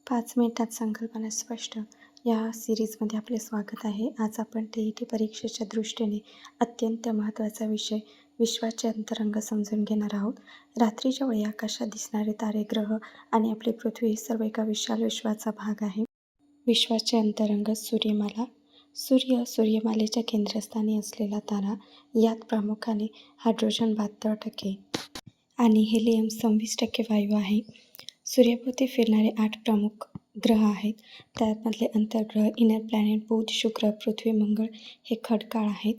5 मिनिटात संकल्पना स्पष्ट या सिरीजमध्ये आपले स्वागत आहे. आज आपण टी परीक्षेच्या दृष्टीने अत्यंत महत्त्वाचा विषय विश्वाचे अंतरंग समजून घेणार आहोत. रात्रीच्या वेळी आकाशात दिसणारे तारे, ग्रह आणि आपली पृथ्वी हे सर्व एका विशाल विश्वाचा भाग आहे. विश्वाचे अंतरंग सूर्यमाला. सूर्य सूर्यमालेच्या केंद्रस्थानी असलेला तारा. यात प्रामुख्याने हायड्रोजन 72% आणि हेलियम 26% वायू आहे. सूर्याभोवती फिरणारे 8 प्रमुख ग्रह आहेत. त्यामधले अंतर्ग्रह, इनर प्लॅनेट बुध, शुक्र, पृथ्वी, मंगळ हे खडकाळ आहेत.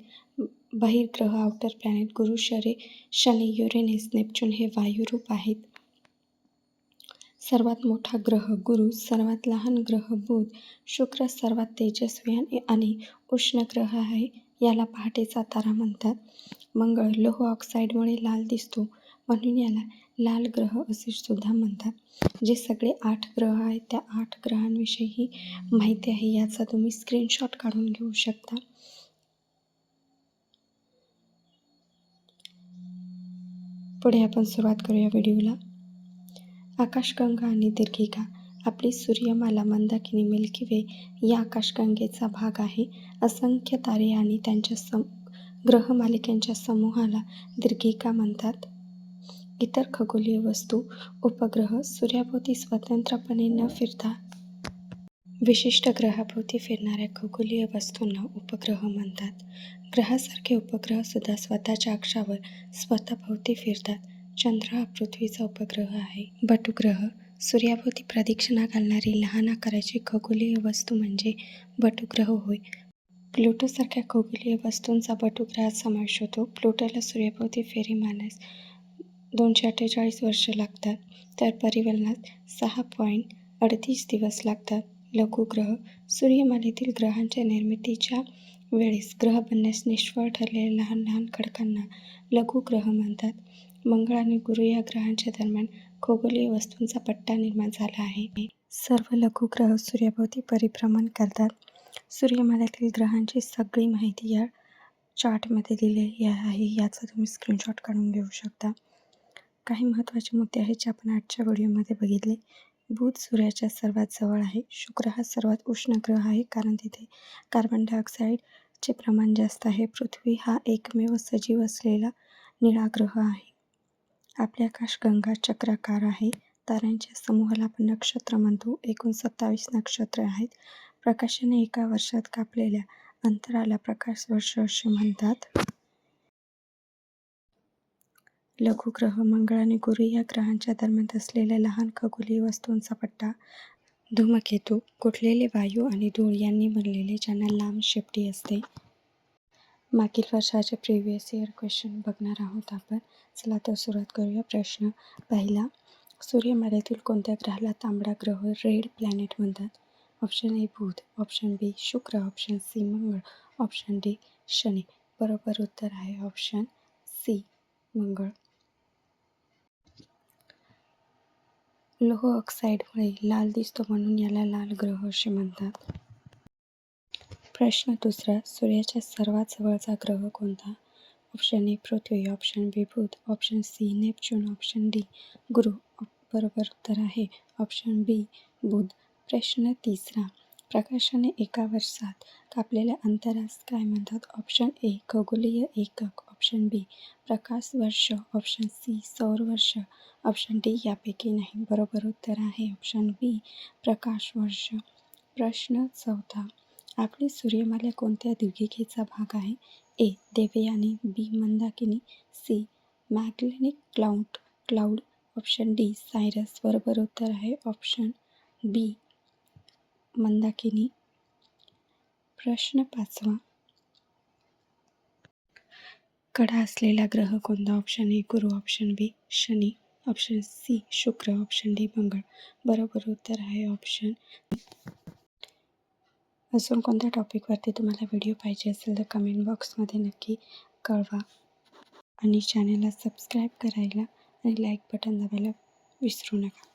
बहिर्ग्रह, आउटर प्लॅनेट गुरु, शनी, युरेनस, नेपच्यून हे वायुरूप आहेत. सर्वात मोठा ग्रह गुरु, सर्वात लहान ग्रह बुध, शुक्र सर्वात तेजस्वी आणि उष्ण ग्रह आहे. याला पहाटेचा तारा म्हणतात. मंगळ लोह ऑक्साईडमुळे लाल दिसतो म्हणून याला लाल ग्रह असे सुद्धा म्हणतात. जे सगळे 8 ग्रह आहेत त्या 8 ग्रहांविषयी माहिती आहे. याचा तुम्ही स्क्रीनशॉट काढून घेऊ शकता. पुढे आपण सुरुवात करूया व्हिडिओला. आकाशगंगा आणि दीर्घिका. आपली सूर्यमाला मंदाकिनी मिल्की वे या आकाशगंगेचा भाग आहे. असंख्य तारे आणि त्यांच्या ग्रहमालिकांच्या समूहाला दीर्घिका म्हणतात. इतर खगोलीय वस्तू, उपग्रह सूर्याभोवती स्वतंत्रपणे न फिरता विशिष्ट ग्रहाभोवती फिरणाऱ्या खगोलीय वस्तूंना उपग्रह म्हणतात. ग्रहासारखे उपग्रह सुद्धा स्वतःच्या अक्षावर स्वतःभोवती फिरतात. चंद्र हा पृथ्वीचा उपग्रह आहे. बटुग्रह. सूर्याभोवती प्रदक्षिणा घालणारी लहान आकाराची खगोलीय वस्तू म्हणजे बटुग्रह होय. प्लुटोसारख्या खगोलीय वस्तूंचा बटुग्रहात समावेश होतो. प्लुटोला सूर्याभोवती फेरी मारण्यास 248 वर्षे लागतात, तर परिवलनात 6.38 दिवस लागतात. लघुग्रह. सूर्यमालेतील ग्रहांच्या निर्मितीच्या वेळेस ग्रह बनण्यास निष्फळ ठरलेल्या लहान लहान खडकांना लघुग्रह म्हणतात. मंगळ आणि गुरु या ग्रहांच्या दरम्यान खगोलीय वस्तूंचा पट्टा निर्माण झाला आहे. सर्व लघुग्रह सूर्याभोवती परिभ्रमण करतात. सूर्यमालेतील ग्रहांची सगळी माहिती या चार्टमध्ये दिलेली आहे. याचा तुम्ही स्क्रीनशॉट काढून घेऊ शकता. काही महत्त्वाचे मुद्दे आहेत जे आपण आजच्या व्हिडिओमध्ये बघितले. बुध सूर्याच्या सर्वात जवळ आहे. शुक्र हा सर्वात उष्ण ग्रह आहे कारण तिथे कार्बन डायऑक्साईडचे प्रमाण जास्त आहे. पृथ्वी हा एकमेव सजीव असलेला निळा ग्रह आहे. आपली आकाशगंगा चक्राकार आहे. ताऱ्यांच्या समूहाला आपण नक्षत्र म्हणतो. एकूण 27 नक्षत्र आहेत. प्रकाशाने एका वर्षात कापलेल्या अंतराला प्रकाशवर्ष असे म्हणतात. लघुग्रह. मंगळ आणि गुरु या ग्रहांच्या दरम्यान असलेल्या लहान खगोलीय वस्तूंचा पट्टा. धूमकेतू. गोठलेले वायू आणि धूळ यांनी बनलेले, ज्यांना लांब शेपटी असते. मागील वर्षाचे प्रिव्हियस इयर क्वेश्चन बघणार आहोत आपण. चला तर सुरुवात करूया. प्रश्न पहिला. सूर्यमालेतील कोणत्या ग्रहाला तांबडा ग्रह रेड प्लॅनेट म्हणतात? ऑप्शन ए बुध, ऑप्शन बी शुक्र, ऑप्शन सी मंगळ, ऑप्शन डी शनी. बरोबर उत्तर आहे ऑप्शन सी मंगळ. लोह ऑक्साईडमुळे लाल दिसतो म्हणून याला लाल ग्रह असे म्हणतात. प्रश्न दुसरा. सूर्याच्या सर्वात जवळचा ग्रह कोणता? ऑप्शन ए पृथ्वी, ऑप्शन बी बुध, option C Neptune, option D गुरु. बरोबर उत्तर आहे ऑप्शन बी बुध. प्रश्न तिसरा. प्रकाशाने एका वर्षात कापलेल्या अंतरास काय म्हणतात? ऑप्शन ए खगोलीय एकक, ऑप्शन बी प्रकाश वर्ष, ऑप्शन सी सौर वर्ष, ऑप्शन डी यापैकी नाही. बरोबर उत्तर आहे ऑप्शन बी प्रकाश वर्ष. प्रश्न चौथा. आपली सूर्यमाला कोणत्या दीर्घिकेचा भाग आहे? A Devayani, B Mandakini, C Magellanic cloud, option D Cyrus. बरोबर उत्तर आहे ऑप्शन बी मंदाकिनी. प्रश्न पाचवा. कडा असलेला ग्रह कोणता? ऑप्शन ए गुरु, ऑप्शन बी शनी, ऑप्शन सी शुक्र, ऑप्शन डी मंगळ. बरोबर उत्तर आहे ऑप्शन. अजून कोणत्या टॉपिकवरती तुम्हाला व्हिडिओ पाहिजे असेल तर कमेंट बॉक्समध्ये नक्की कळवा आणि चॅनलला सबस्क्राईब करायला आणि लाईक बटन दाबायला विसरू नका.